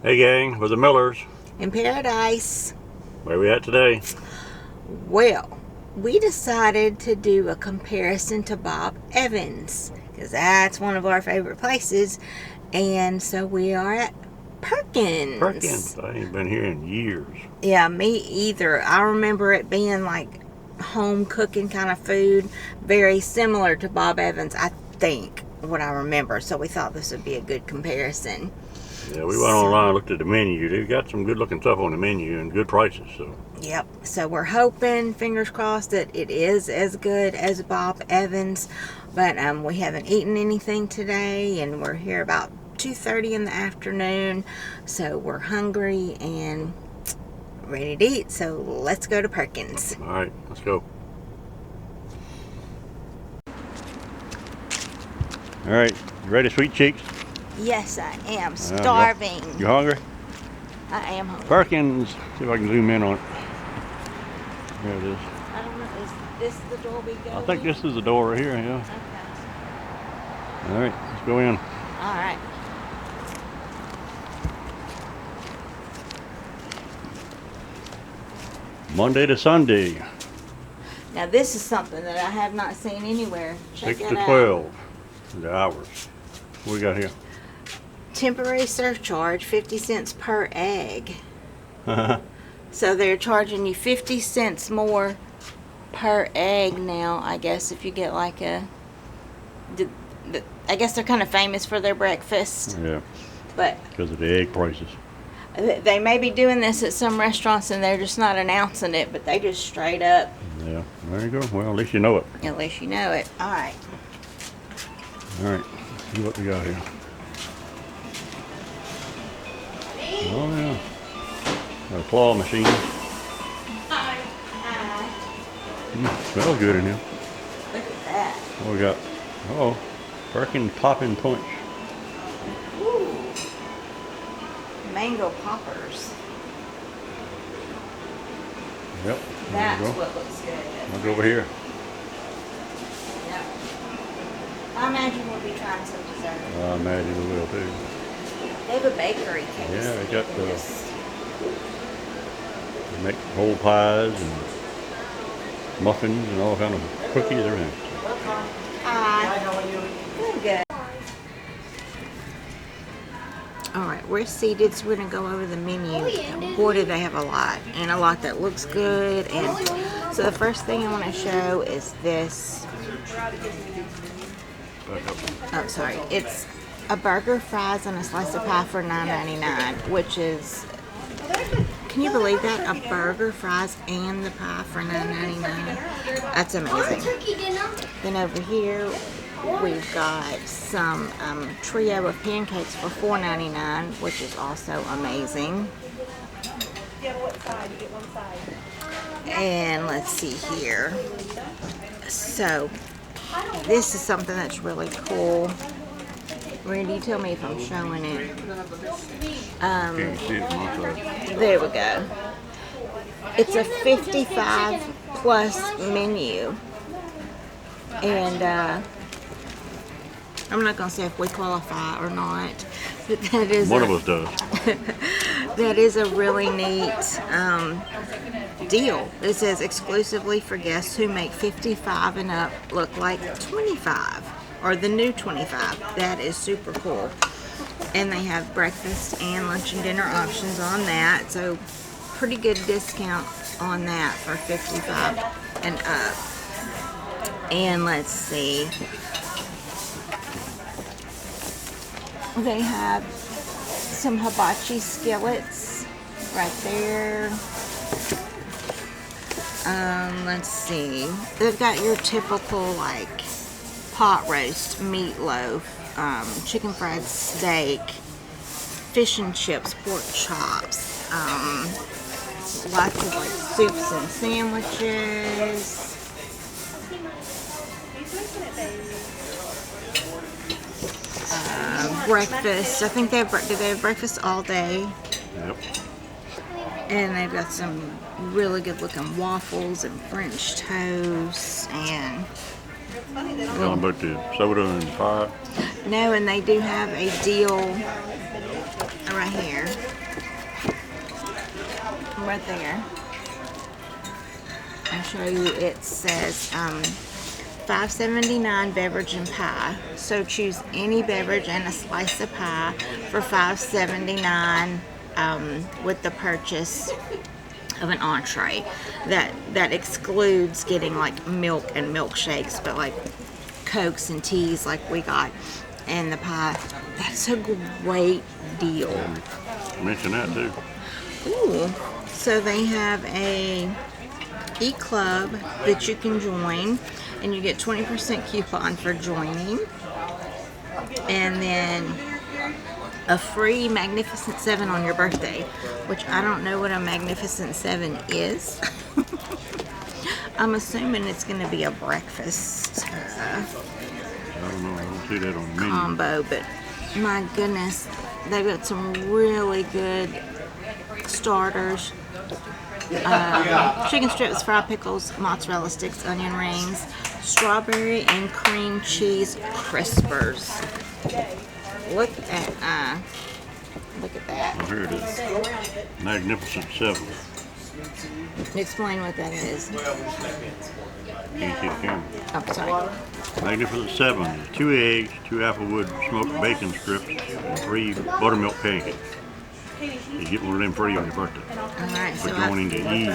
Hey gang, with the Millers. In Paradise. Where we at today? Well, we decided to do a comparison to Bob Evans because that's one of our favorite places, and so we are at Perkins. Perkins. I ain't been here in years. Yeah, me either. I remember it being like home cooking kind of food, very similar to Bob Evans, I think, what I remember. So we thought this would be a good comparison. Yeah, we went online and looked at the menu. They've got some good looking stuff on the menu and good prices. So. Yep. So we're hoping, fingers crossed, that it is as good as Bob Evans. But we haven't eaten anything today, and we're here about 2:30 in the afternoon. So we're hungry and ready to eat. So let's go to Perkins. All right, let's go. All right, you ready, sweet cheeks? Yes, I am starving. You hungry? I am hungry. Perkins. See if I can zoom in on it. There it is. I don't know. Is this the door we go I think in? this is the door right here. Yeah. Okay. All right, let's go in. All right. Monday to Sunday, Now this is something that I have not seen anywhere. Check 6 it to out. 12. The hours. What we got here? Temporary surcharge, 50 cents per egg. So they're charging you 50 cents more per egg now, I guess, if you get like a... I guess they're kind of famous for their breakfast. Yeah, But because of the egg prices. they may be doing this at some restaurants and they're just not announcing it, but they just straight up... Yeah, there you go. Well, at least you know it. At least you know it. All right. All right, see what we got here. Oh yeah, got a claw machine. Smells good in here. Look at that. What we got? Oh, Perkins Poppin' Punch. Ooh. Mango poppers. Yep. That's There you go. what looks good. Look over here. Yep. I imagine we'll be trying some dessert. I imagine we will too. They have a bakery case. Yeah, they got the. Just- They make whole pies and muffins and all kind of cookies, everything. Hi. How are you? Good. All right, we're seated, so we're gonna go over the menu. Boy, do they have a lot, and a lot that looks good. And so the first thing I want to show is this. Oh, sorry. It's a burger, fries, and a slice of pie for $9.99, which is, can you believe that? A burger, fries, and the pie for $9.99. That's amazing. Then over here, we've got some trio of pancakes for $4.99, which is also amazing. And let's see here. So, this is something that's really cool. Randy, tell me if I'm showing it. Can't see it from my side. There we go. It's a 55 plus menu. And I'm not going to say if we qualify or not, but that is One of us does. that is a really neat deal. It says exclusively for guests who make 55 and up look like 25 or the new 25. That is super cool. And they have breakfast and lunch and dinner options on that. So pretty good discount on that for 55 and up. And let's see. They have some hibachi skillets right there. Let's see. They've got your typical like pot roast, meatloaf, chicken fried steak, fish and chips, pork chops, lots of like soups and sandwiches. Breakfast. I think they have breakfast all day. Yep. And they've got some really good looking waffles and French toast and Talking about the soda and pie. No, and they do have a deal right here. Right there. I'll show you. It says $5.79 beverage and pie. So choose any beverage and a slice of pie for $5.79 with the purchase of an entree. That excludes getting like milk and milkshakes, but like Cokes and teas like we got, and the pie. That's a great deal. Mention that too. Ooh. So they have a e-club that you can join, and you get 20% coupon for joining, and then a free Magnificent 7 on your birthday, which I don't know what a Magnificent 7 is. I'm assuming it's going to be a breakfast I don't know. I don't see that on the menu. combo, but my goodness, they've got some really good starters. Chicken strips, fried pickles, mozzarella sticks, onion rings, strawberry and cream cheese crispers. Look at that. Oh, here it is. Magnificent 7. Explain what that is. Can't see the camera. Oh, sorry. Magnificent 7 is 2 eggs, 2 Applewood smoked bacon strips, and 3 buttermilk pancakes. You get one of them free on your birthday. Alright, For so joining the E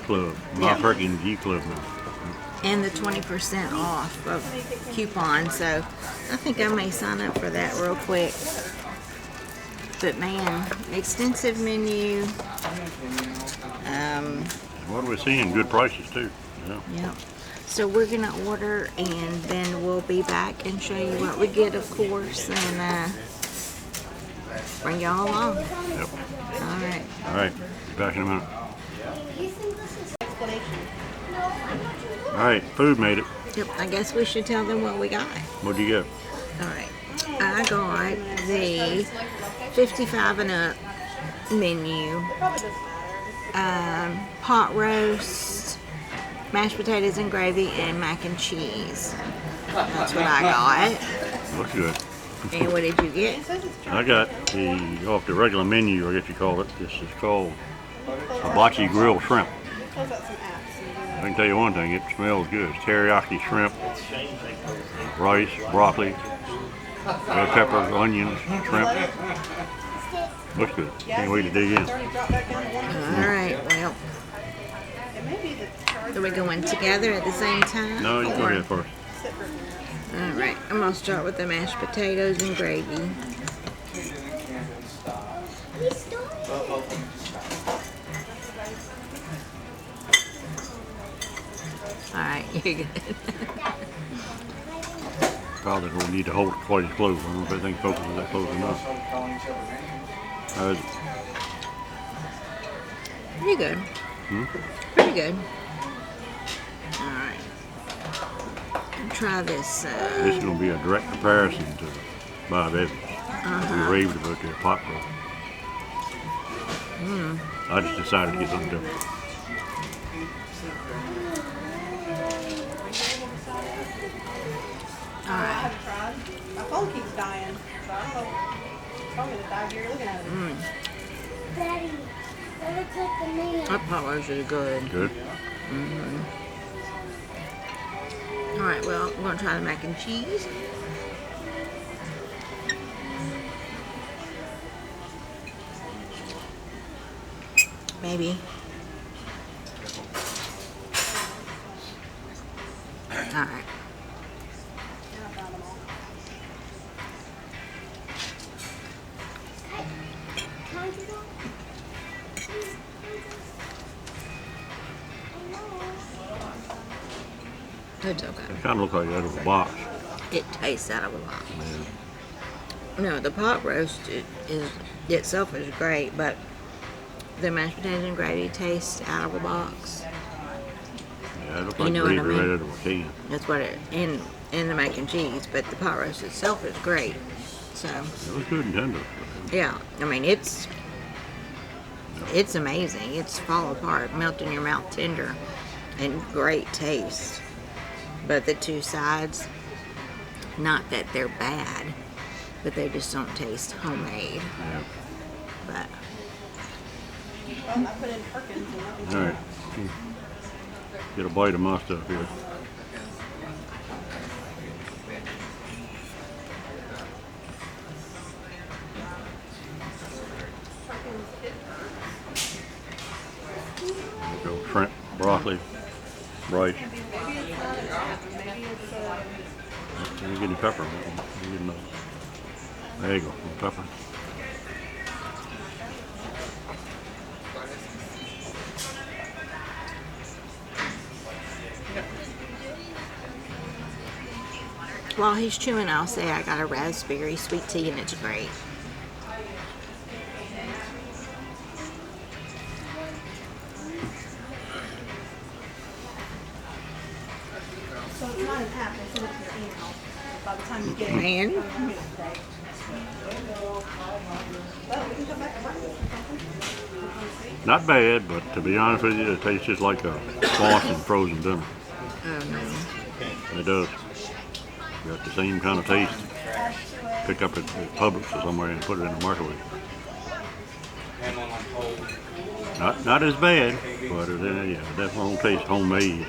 Club. My Perkins E Club now. and the 20% off of coupon, so I think I may sign up for that real quick. But man, extensive menu. What are we seeing? Good prices too. Yeah. Yep. So we're gonna order, and then we'll be back and show you what we get, of course, and bring y'all along. Yep. All right. All right. Be back in a minute. All right. Food made it. Yep. I guess we should tell them what we got. What'd you get? All right. I got the 55 and up menu. Pot roast, mashed potatoes and gravy, and mac and cheese. That's what I got. Looks good. And what did you get? I got off the regular menu, I guess you call it. This is called hibachi grilled shrimp. I can tell you one thing, it smells good. It's teriyaki shrimp, rice, broccoli, red peppers, onions, shrimp. Looks good. Can't wait to dig in. Alright, well. Are we going together at the same time? No, you go ahead first. Alright, I'm going to start with the mashed potatoes and gravy. Alright, you're good. Probably don't need to hold it quite as close. I don't know if everything focuses that close enough. How is it? Pretty good. Pretty good. Alright. Try this. This is going to be a direct comparison to Bob Evans. We raved about their pot roast. I just decided to get something different. Alright. My phone keeps dying, so I don't know. It's probably the 5 year looking at it. Daddy, that looks like the man. That pot roast is good. Good? Alright, well, we're going to try the mac and cheese. Maybe. Alright. It's okay. It kind of looks like out of a box. It tastes out of a box. No, the pot roast itself is great, but the mashed potatoes and gravy tastes out of a box. Yeah, it looks You like know what I gravy right mean? out of a can. That's what it and the mac and cheese, but the pot roast itself is great. So It was good and tender. yeah, I mean it's amazing. It's fall apart, melt in your mouth, tender, and great taste. But the two sides, not that they're bad, but they just don't taste homemade. Yeah. But Well, I put in Perkins and nothing. All right. Get a bite of my stuff here. There we go. Shrimp, broccoli, rice. Maybe it's not an app. Maybe it's You get any pepper. You get enough. There you go. Pepper. while he's chewing, I'll say I got a raspberry sweet tea and it's great. So it's not an app. They send it to your email. By the time you get it. Man. Well, we can come back and breakfast or something. Not bad, but to be honest with you, it tastes just like a Boston frozen dinner. It does. Got the same kind of taste. Pick up at Publix or somewhere and put it in the microwave. Not as bad, but it, yeah, it definitely don't taste homemade.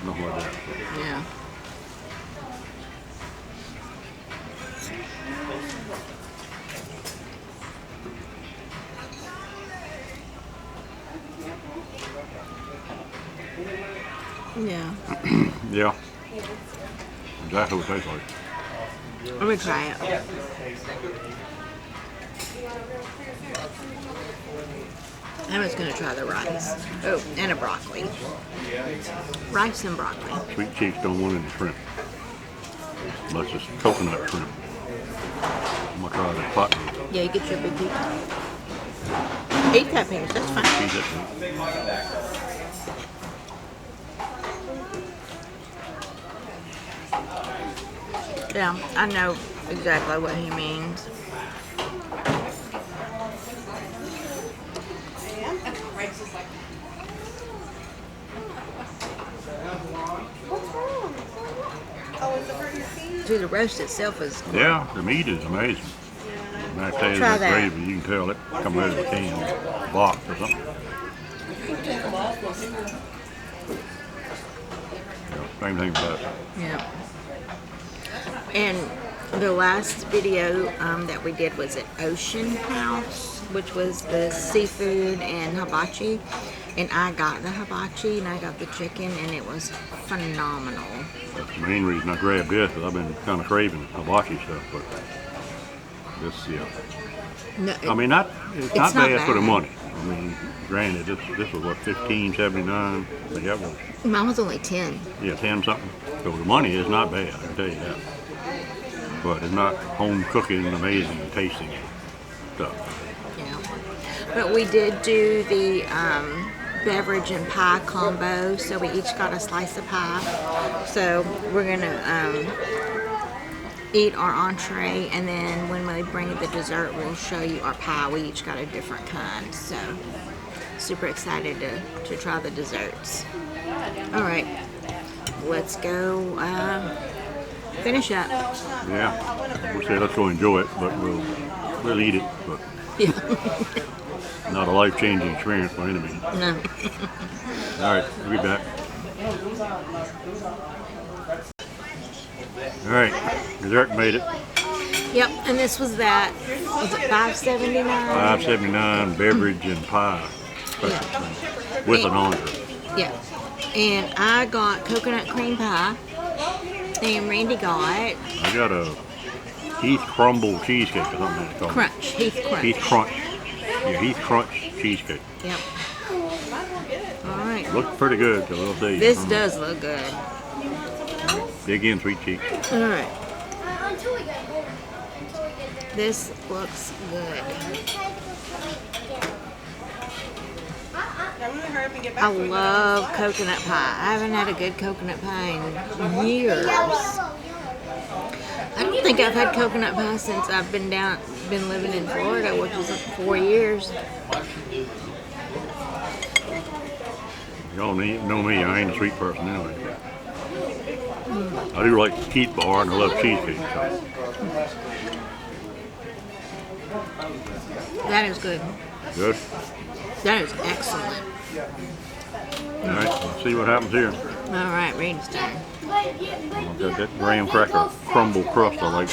Nothing like that. Yeah. Yeah. Yeah. Exactly what it tastes like. Let me try it. I'm just gonna try the rice. Oh, and a broccoli. Rice and broccoli. Sweet cheeks don't want any shrimp. Unless it's coconut shrimp. I'm gonna try that pot roast. Yeah, you get your big piece. 8 toppings, that's fine. Cheese that shrimp. Yeah, I know exactly what he means. What's wrong? Oh, is it hurting your feet? See, the roast itself is Yeah, the meat is amazing. When I tell you Try that that. gravy, you can tell it come out of a can, box or something. Yeah, same thing about it. yeah. And the last video that we did was at Ocean House, which was the seafood and hibachi. And I got the hibachi and I got the chicken, and it was phenomenal. That's the main reason I grabbed this, because I've been kind of craving hibachi stuff, but this, yeah. No, I mean, it's not not bad for the bad. money. I mean, granted, this was what, $15.79? I think that was, mine was only 10. yeah, 10 something. So the money is not bad, I can tell you that. But it's not home cooking, amazing, tasting stuff. Yeah. But we did do the beverage and pie combo, so we each got a slice of pie. So we're gonna eat our entree, and then when we bring the dessert, we'll show you our pie. We each got a different kind, so super excited to try the desserts. All right, let's go finish up. Yeah, we'll say let's go enjoy it, but we'll eat it, but Yeah. not a life-changing experience by any means. No. All right, we'll be back. All right, dessert made it. Yep, and this was that. Was it $5.79? $5.79 beverage and pie with an entree. Yeah. And I got coconut cream pie. And Randy got I got a Heath Crumble cheesecake or something like that. Crunch. Heath Crunch. Heath Crunch. Yeah, Heath Crunch cheesecake. Yep. All right. Looks pretty good, so we'll see. This does look good. Dig in, sweet cheek. All right. Until we get home. Until we get there. This looks good. I'm gonna hurry up and get back I so we can love coconut pie. I haven't had a good coconut pie in years. I don't think I've had coconut pie since I've been living in Florida, which is 4 years. Y'all know me, I ain't a sweet person anyway. I do like the Keith bar and I love cheesecake. So. That is good. Good. That is excellent. All right, let's see what happens here. All right, Reed's turn. But I've got that graham cracker crumble crust I like.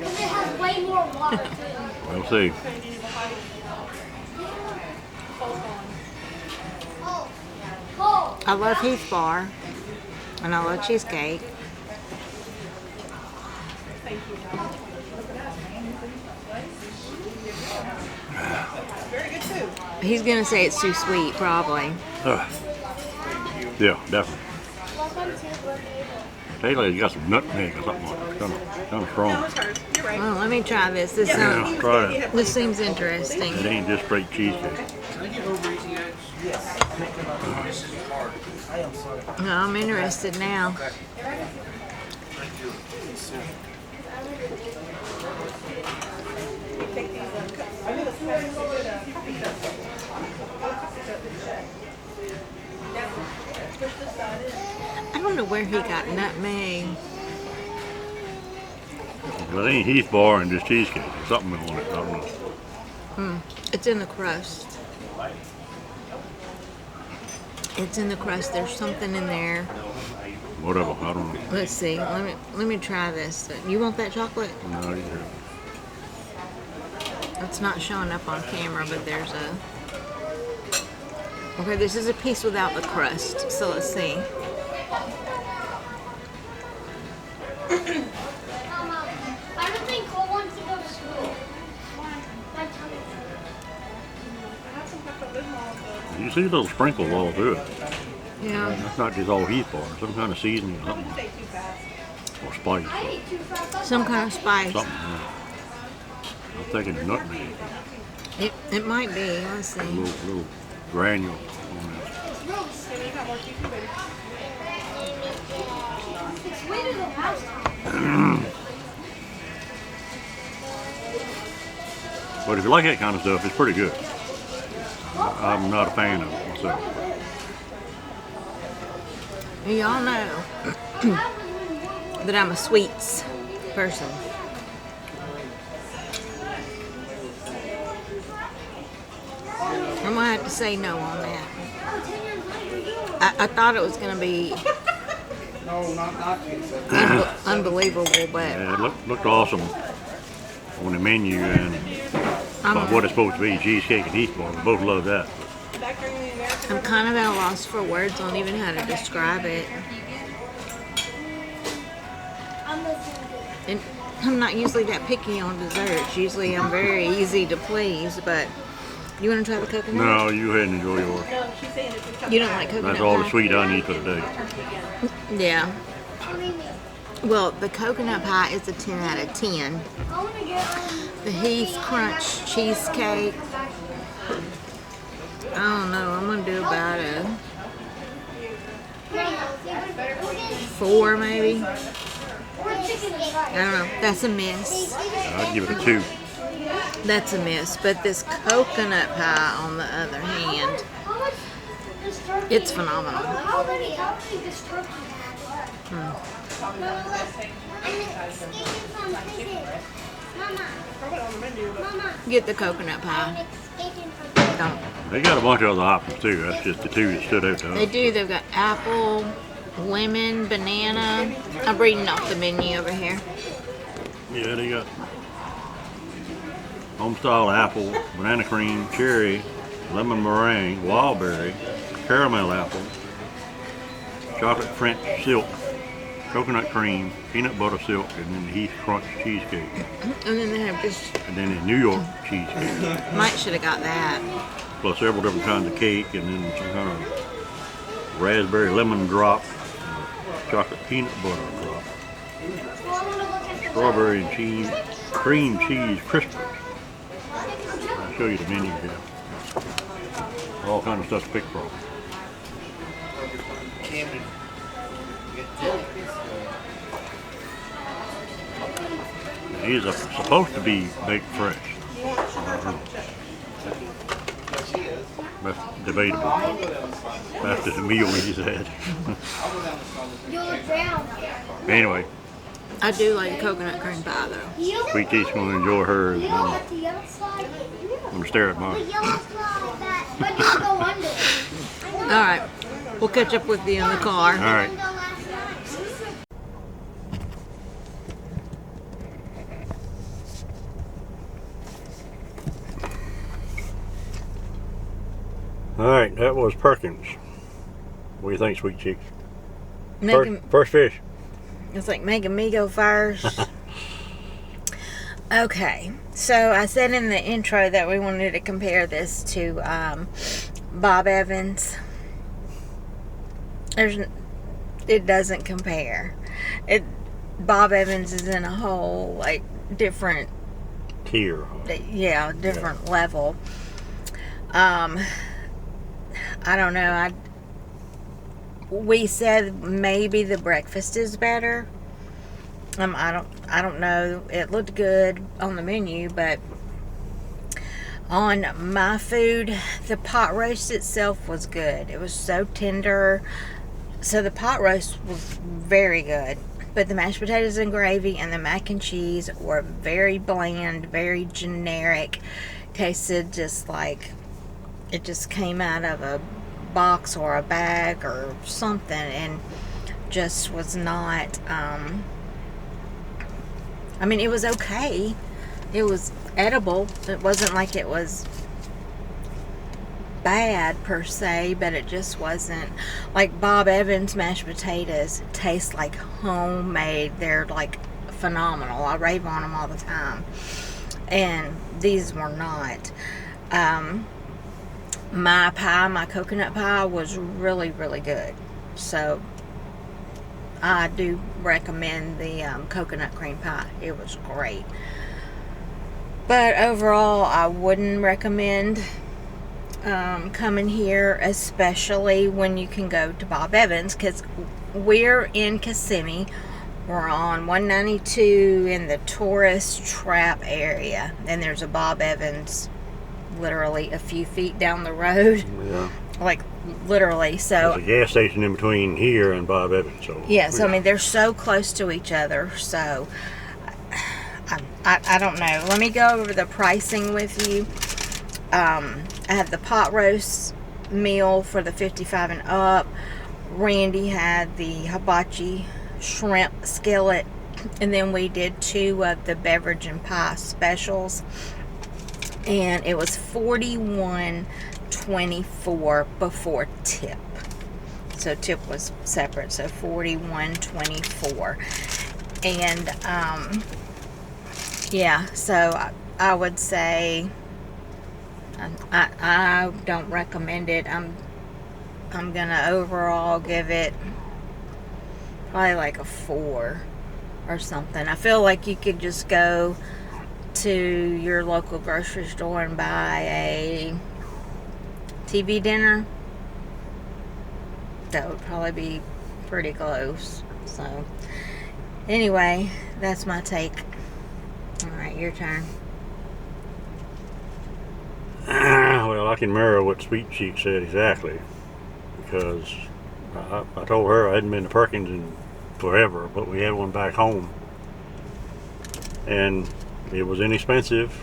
it has way more water too. We'll see. I love Heath bar, and I love cheesecake. Very good too. He's gonna say it's too sweet, probably. Yeah, definitely. Welcome to Tastes like it's got some nutmeg or something like it. Kind of strong. It's hers. You're right. Well, let me try this. This Yeah, try it. this seems interesting. It ain't just straight cheesecake. No, I'm interested now. Take these cups. I knew the smell was so good. Coffee cups. Push this side in. I don't know where he got nutmeg. Well, it ain't Heath bar and just cheesecake. There's something on it. I don't know. It's in the crust. It's in the crust. There's something in there. Whatever. I don't know. Let's see. Let me try this. You want that chocolate? No, you do. It's not showing up on camera, but there's a. Okay, this is a piece without the crust. So let's see. Mama, I don't think Cole wants to go to school. My tummy. I have some Pepto-Bismol, so You see those sprinkles all through it. Yeah. That's not just all Heath bar. Some kind of seasoning or don't something. stay too fast. Or spice. I ate too fast. Some kind of spice. Something. Yeah. I'm thinking nutmeg. It might be. Let's see. Little granule on It's really Can you have more tissue, baby? It's sweeter than last time. it. But if you like that kind of stuff, it's pretty good. I'm not a fan of it myself. Y'all know that I'm a sweets person. I'm gonna have to say no on that. I thought it was gonna be unbelievable, but Yeah, it looked awesome on the menu and what it's supposed to be, cheesecake and Heath bar. We both love that. Back during the American I'm kind of at a loss for words on even how to describe it. I'm listening to it. And I'm not usually that picky on desserts. Usually I'm very easy to please, but you want to try the coconut? No, you go ahead and enjoy yours. No, she's saying it's a cup. You don't like coconut That's all the pie? sweet I need for the day. Yeah. I mean, Well, the coconut pie is a 10 out of 10. I want to get The Heath Crunch cheesecake, I don't know. I'm gonna do about a 4 maybe. or chicken I don't know. That's a miss. I'd give it a 2. That's a miss. But this coconut pie, on the other hand, How much does turkey? it's phenomenal. How many does turkey have? Mama, Throw it on the menu. Mama, Get the coconut pie. Don't. They got a bunch of other options too. That's just the 2 that stood out to They us. do. They've got apple, lemon, banana. I'm reading off the menu over here. Yeah, they got home style apple, banana cream, cherry, lemon meringue, wild berry, caramel apple, chocolate French silk, coconut cream, peanut butter silk, and then the Heath Crunch cheesecake. And then they have this. And then the New York cheesecake, Might should have got that. plus several different kinds of cake, and then some kind of raspberry lemon drop, chocolate peanut butter drop, strawberry and cheese, cream cheese crispers. I'll show you the menu here. All kind of stuff to pick from. These are supposed to be baked fresh. That's debatable. After the meal he's had. You look down. Anyway, I do like coconut cream pie though. Sweet Cheek's going to enjoy hers. You I'm know what the yellow slide? going to stare at The mine. yellow slide that when you go under. All right, we'll catch up with you in the car. All right. All right, that was Perkins. What do you think, Sweet Cheeks? First fish. It's like making me go first. Okay, so I said in the intro that we wanted to compare this to Bob Evans. It doesn't compare. Bob Evans is in a whole like different Tier. different level. I don't know. We said maybe the breakfast is better. I don't know. It looked good on the menu, but on my food, the pot roast itself was good. It was so tender. So the pot roast was very good. But the mashed potatoes and gravy and the mac and cheese were very bland, very generic. Tasted just like it just came out of a box or a bag or something, and just was not I mean, it was okay. It was edible. It wasn't like it was bad per se, but it just wasn't like Bob Evans mashed potatoes taste like homemade. They're like phenomenal. I rave on them all the time, and these were not. My coconut pie was really, really good. So I do recommend the coconut cream pie. It was great. But overall, I wouldn't recommend coming here, especially when you can go to Bob Evans, because we're in Kissimmee. We're on 192 in the tourist trap area, and there's a Bob Evans literally a few feet down the road. Yeah. Like literally. So there's a gas station in between here and Bob Evans. So yeah, so I mean they're so close to each other. So I don't know. Let me go over the pricing with you. I have the pot roast meal for the 55 and up. Randy had the hibachi shrimp skillet, and then we did 2 of the beverage and pie specials, and it was $41.24 before tip. So tip was separate, so $41.24. And yeah, so I would say I don't recommend it. I'm gonna overall give it probably like a 4 or something. I feel like you could just go to your local grocery store and buy a TV dinner. That would probably be pretty close. So anyway, that's my take. All right, your turn. Well, I can mirror what Sweet Cheek said exactly, because I told her I hadn't been to Perkins in forever, but we had one back home, and it was inexpensive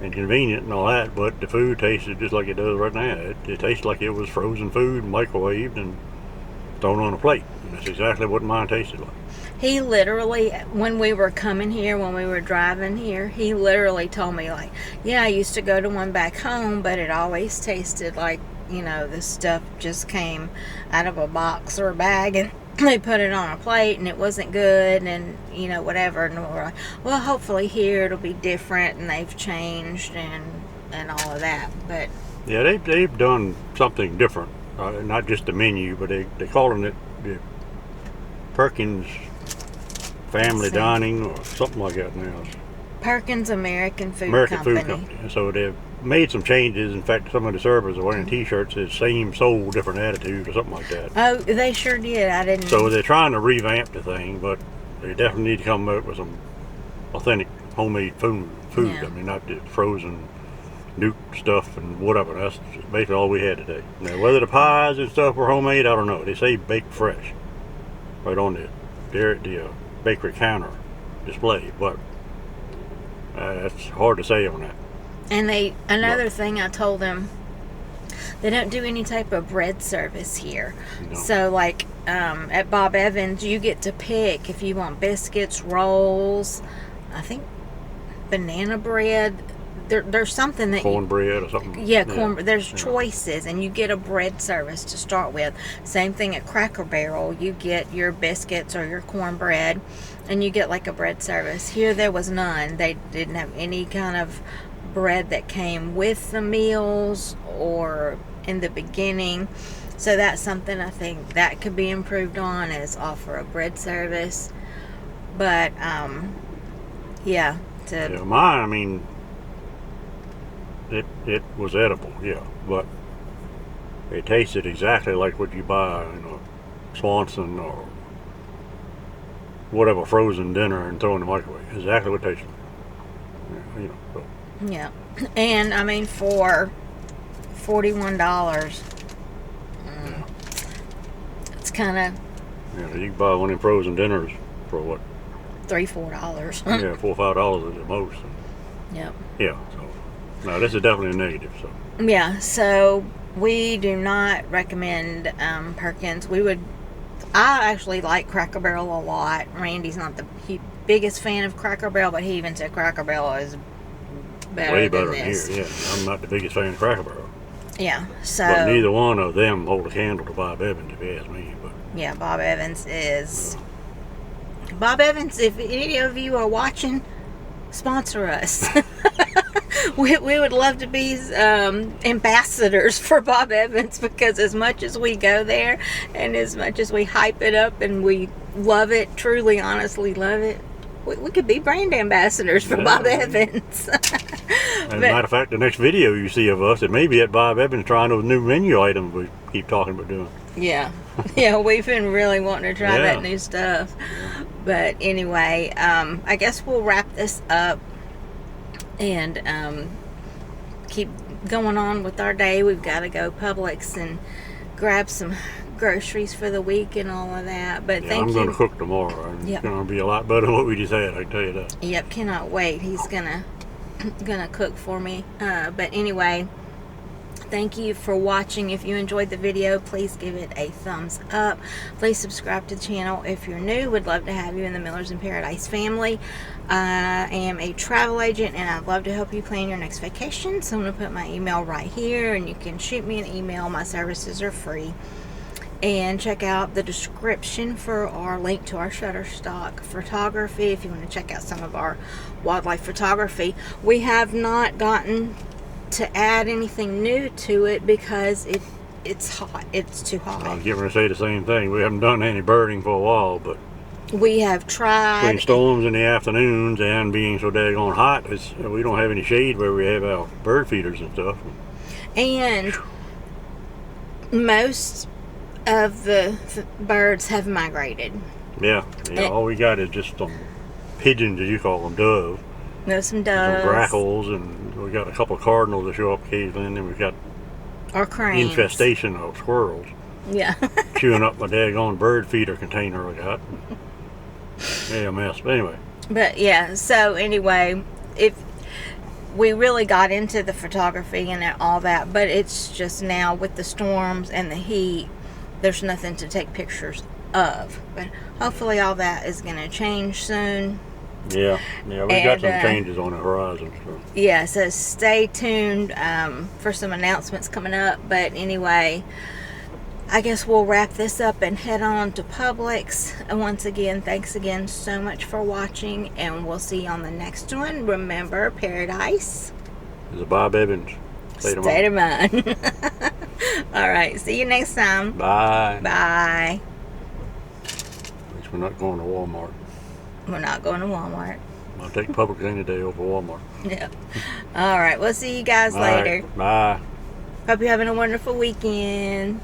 and convenient and all that, but the food tasted just like it does right now. It tasted like it was frozen food, microwaved, and thrown on a plate. And that's exactly what mine tasted like. He literally, when we were coming here, when we were driving here, he literally told me, like, yeah, I used to go to one back home, but it always tasted like, you know, this stuff just came out of a box or a bag, and they put it on a plate, and it wasn't good, and, you know, whatever. And we're like, well, hopefully here it'll be different, and they've changed, and all of that. But yeah, they've done something different. Not just the menu, but they're calling it the Perkins Family Dining or something like that now. Perkins American Food American Company. Food Company. And so they've made some changes. In fact, some of the servers are wearing T-shirts that same soul, different attitude or something like that. Oh, they sure did. I didn't. So they're trying to revamp the thing, but they definitely need to come up with some authentic homemade food. Yeah. I mean, not the frozen Nuke stuff and whatever. That's basically all we had today. Now, whether the pies and stuff were homemade, I don't know. They say baked fresh right on the bakery counter display, but that's hard to say on that. And another thing I told them, they don't do any type of bread service here. No. So like at Bob Evans, you get to pick if you want biscuits, rolls, I think banana bread. There's something that cornbread or something. Yeah, cornbread. There's choices, and you get a bread service to start with. Same thing at Cracker Barrel. You get your biscuits or your cornbread, and you get like a bread service. Here there was none. They didn't have any kind of bread that came with the meals or in the beginning. So that's something I think that could be improved on, is offer a bread service. But yeah. Mine, I mean, it was edible, yeah, but it tasted exactly like what you buy in a Swanson or whatever frozen dinner and throw in the microwave. Exactly what it tasted like. So. Yeah, and I mean for $41, it's kind of. Yeah, you can buy one of them frozen dinners for what? $3-4. Yeah, $4 or $5 at the most. Yep. Yeah. So no, this is definitely a negative. So. Yeah. So we do not recommend Perkins. I actually like Cracker Barrel a lot. Randy's not the biggest fan of Cracker Barrel, but he even said Cracker Barrel is better way better than this. Than here. Yeah, I'm not the biggest fan of Cracker Barrel. Yeah. So. But neither one of them hold a candle to Bob Evans, if you ask me. But. Yeah, Bob Evans is. Bob Evans, if any of you are watching, sponsor us. we would love to be ambassadors for Bob Evans, because as much as we go there and as much as we hype it up and we love it, truly, honestly love it, we could be brand ambassadors for Bob Evans. As a matter of fact, the next video you see of us, it may be at Bob Evans trying those new menu items we keep talking about doing. Yeah. Yeah, we've been really wanting to try that new stuff. Yeah. But anyway, I guess we'll wrap this up and keep going on with our day. We've got to go Publix and grab some groceries for the week and all of that. But thank you. I'm going to cook tomorrow. And it's going to be a lot better than what we just had, I can tell you that. Yep, cannot wait. He's gonna cook for me. But anyway, thank you for watching. If you enjoyed the video, please give it a thumbs up. Please subscribe to the channel if you're new. Would love to have you in the Millers in Paradise family. I am a travel agent, and I'd love to help you plan your next vacation. So I'm going to put my email right here, and you can shoot me an email. My services are free. And check out the description for our link to our Shutterstock photography if you want to check out some of our wildlife photography. We have not gotten to add anything new to it because it's hot. It's too hot. I was going to say the same thing. We haven't done any birding for a while, but we have tried. Between storms in the afternoons and being so daggone hot, we don't have any shade where we have our bird feeders and stuff. And most of the birds have migrated. Yeah, all we got is just some pigeons, as you call them, dove. There's some doves. Some grackles, and we got a couple of cardinals that show up occasionally, and then we've got our cranes. Infestation of squirrels. Yeah. Chewing up my daggone bird feeder container I got. Yeah, a mess. But anyway. But yeah, so anyway, if we really got into the photography and all that, but it's just now with the storms and the heat, there's nothing to take pictures of. But hopefully all that is going to change soon. Yeah, we got some changes on the horizon. So. Yeah, so stay tuned for some announcements coming up. But anyway, I guess we'll wrap this up and head on to Publix. And once again, thanks again so much for watching, and we'll see you on the next one. Remember, Paradise is a Bob Evans state of mind. All right, see you next time. Bye. Bye. At least we're not going to Walmart. We're not going to Walmart. I'll take Publix any day over Walmart. Yeah. All right, we'll see you guys later. Bye. Hope you're having a wonderful weekend.